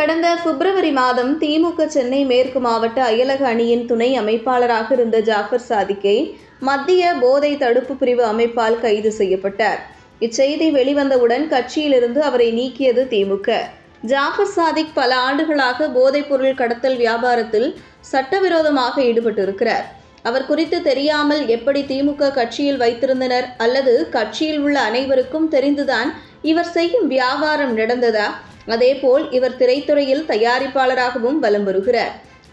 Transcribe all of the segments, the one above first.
கடந்த பிப்ரவரி மாதம் திமுக சென்னை மேற்கு மாவட்ட அயலக அணியின் துணை அமைப்பாளராக இருந்த ஜாஃபர் சாதிக்கை மத்திய போதை தடுப்பு பிரிவு அமைப்பால் கைது செய்யப்பட்டார். இச்செய்தி வெளிவந்தவுடன் கட்சியிலிருந்து அவரை நீக்கியது திமுக. ஜாஃபர் சாதிக் பல ஆண்டுகளாக போதைப் பொருள் கடத்தல் வியாபாரத்தில் சட்டவிரோதமாக ஈடுபட்டிருக்கிறார். அவர் குறித்து தெரியாமல் எப்படி திமுக கட்சியில் வைத்திருந்தனர் அல்லது கட்சியில் உள்ள அனைவருக்கும் தெரிந்துதான் இவர் செய்யும் வியாபாரம் நடந்ததா? அதேபோல் இவர் திரைத்துறையில் தயாரிப்பாளராகவும் வலம் வருகிறார்.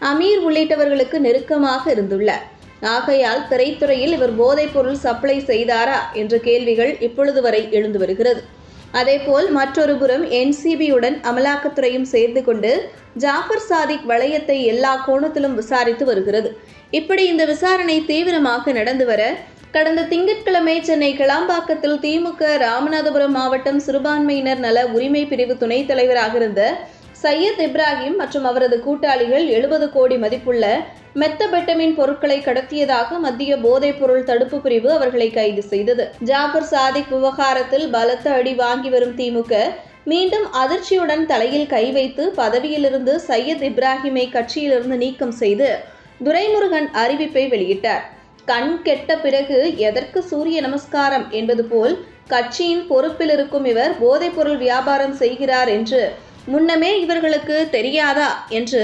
அமீர் உள்ளிட்டவர்களுக்கு நெருக்கமாக இருந்துள்ளார். ஆகையால் திரைத்துறையில் இவர் போதைப் பொருள் சப்ளை செய்தாரா என்ற கேள்விகள் இப்பொழுது வரை எழுந்து வருகிறது. அதேபோல் மற்றொரு புறம் NCBயுடன் அமலாக்கத்துறையும் சேர்ந்து கொண்டு ஜாஃபர் சாதிக் வளையத்தை எல்லா கோணத்திலும் விசாரித்து வருகிறது. இப்படி இந்த விசாரணை தீவிரமாக நடந்து வர கடந்த திங்கட்கிழமை சென்னை கிளாம்பாக்கத்தில் திமுக ராமநாதபுரம் மாவட்டம் சிறுபான்மையினர் நல உரிமை பிரிவு துணைத் தலைவராக இருந்த சையத் இப்ராஹிம் மற்றும் அவரது கூட்டாளிகள் 70 கோடி மதிப்புள்ள மெத்தபெட்டமின் பொருட்களை கடத்தியதாக மத்திய போதைப் பொருள் தடுப்பு பிரிவு அவர்களை கைது செய்தது. ஜாஃபர் சாதிக் விவகாரத்தில் பலத்த அடி வாங்கி வரும் திமுக மீண்டும் அதிர்ச்சியுடன் தலையில் கை வைத்து பதவியிலிருந்து சையத் இப்ராஹிமை கட்சியிலிருந்து நீக்கம் செய்து துரைமுருகன் அறிவிப்பை வெளியிட்டார். கண் கெட்ட பிறகு எதற்கு சூரிய நமஸ்காரம் என்பது போல் கட்சியின் பொறுப்பில் இருக்கும் இவர் போதைப்பொருள் வியாபாரம் செய்கிறார் என்று முன்னமே இவர்களுக்கு தெரியாதா என்று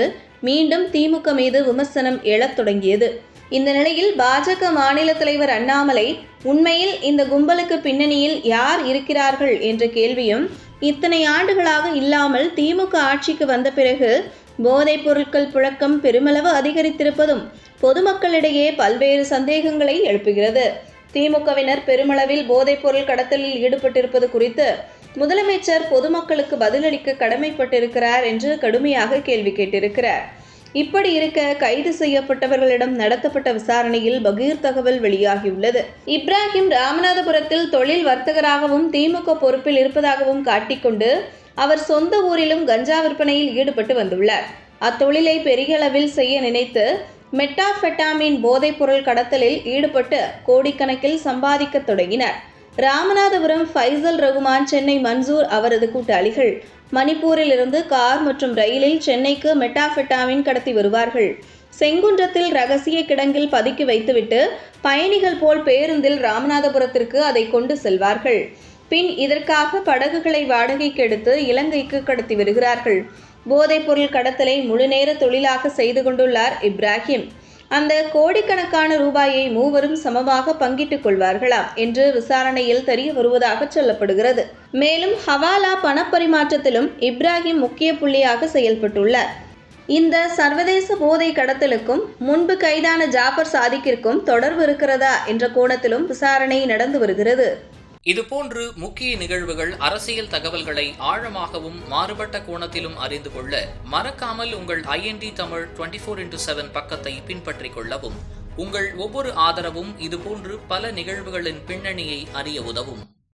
மீண்டும் திமுக மீது விமர்சனம் எழத் தொடங்கியது. இந்த நிலையில் பாஜக மாநில தலைவர் அண்ணாமலை உண்மையில் இந்த கும்பலுக்கு பின்னணியில் யார் இருக்கிறார்கள் என்ற கேள்வியும் இத்தனை ஆண்டுகளாக இல்லாமல் திமுக ஆட்சிக்கு வந்த பிறகு போதைப் பொருட்கள் புழக்கம் பெருமளவு அதிகரித்திருப்பதும் பொதுமக்களிடையே பல்வேறு சந்தேகங்களை எழுப்புகிறது. திமுகவினர் பெருமளவில் போதைப் பொருள் கடத்தலில் ஈடுபட்டிருப்பது குறித்து முதலமைச்சர் பொதுமக்களுக்கு பதிலளிக்க கடமைப்பட்டிருக்கிறார் என்று கடுமையாக கேள்வி கேட்டிருக்கிறார். இப்படி இருக்க கைது செய்யப்பட்டவர்களிடம் நடத்தப்பட்ட விசாரணையில் பகீர் தகவல் வெளியாகியுள்ளது. இப்ராஹிம் ராமநாதபுரத்தில் தொழில் வர்த்தகராகவும் திமுக பொறுப்பில் இருப்பதாகவும் காட்டிக்கொண்டு அவர் சொந்த ஊரிலும் கஞ்சா விற்பனையில் ஈடுபட்டு வந்துள்ளார். அத்தொழிலை பெரிய அளவில் செய்ய நினைத்து மெட்டாஃபெட்டாமின் போதைப் பொருள் கடத்தலில் ஈடுபட்டு கோடிக்கணக்கில் சம்பாதிக்க தொடங்கினார். ராமநாதபுரம் ஃபைசல் ரகுமான், சென்னை மன்சூர் அவரது கூட்டாளிகள் மணிப்பூரில் இருந்து கார் மற்றும் ரயிலில் சென்னைக்கு மெட்டாஃபெட்டாமின் கடத்தி வருவார்கள். செங்குன்றத்தில் ரகசிய கிடங்கில் பதுக்கி வைத்துவிட்டு பயணிகள் போல் பேருந்தில் ராமநாதபுரத்திற்கு அதை கொண்டு செல்வார்கள். பின் இதற்காக படகுகளை வாடகைக்கு எடுத்து இலங்கைக்கு கடத்தி வருகிறார்கள். போதைப் பொருள் கடத்தலை முழுநேர தொழிலாக செய்து கொண்டுள்ளார் இப்ராஹிம். அந்த கோடிக்கணக்கான ரூபாயை மூவரும் சமமாக பங்கிட்டுக் கொள்வார்களாம் என்று விசாரணையில் தெரிய வருவதாக சொல்லப்படுகிறது. மேலும் ஹவாலா பணப்பரிமாற்றத்திலும் இப்ராஹிம் முக்கிய புள்ளியாக செயல்பட்டுள்ளார். இந்த சர்வதேச போதை கடத்தலுக்கும் முன்பு கைதான ஜாஃபர் சாதிக்கிற்கும் தொடர்பு இருக்கிறதா என்ற கோணத்திலும் விசாரணை நடந்து வருகிறது. இதுபோன்று முக்கிய நிகழ்வுகள், அரசியல் தகவல்களை ஆழமாகவும் மாறுபட்ட கோணத்திலும் அறிந்து கொள்ள மறக்காமல் உங்கள் IND தமிழ் 24/7 பக்கத்தை பின்பற்றிக் கொள்ளவும். உங்கள் ஒவ்வொரு ஆதரவும் இதுபோன்று பல நிகழ்வுகளின் பின்னணியை அறிய உதவும்.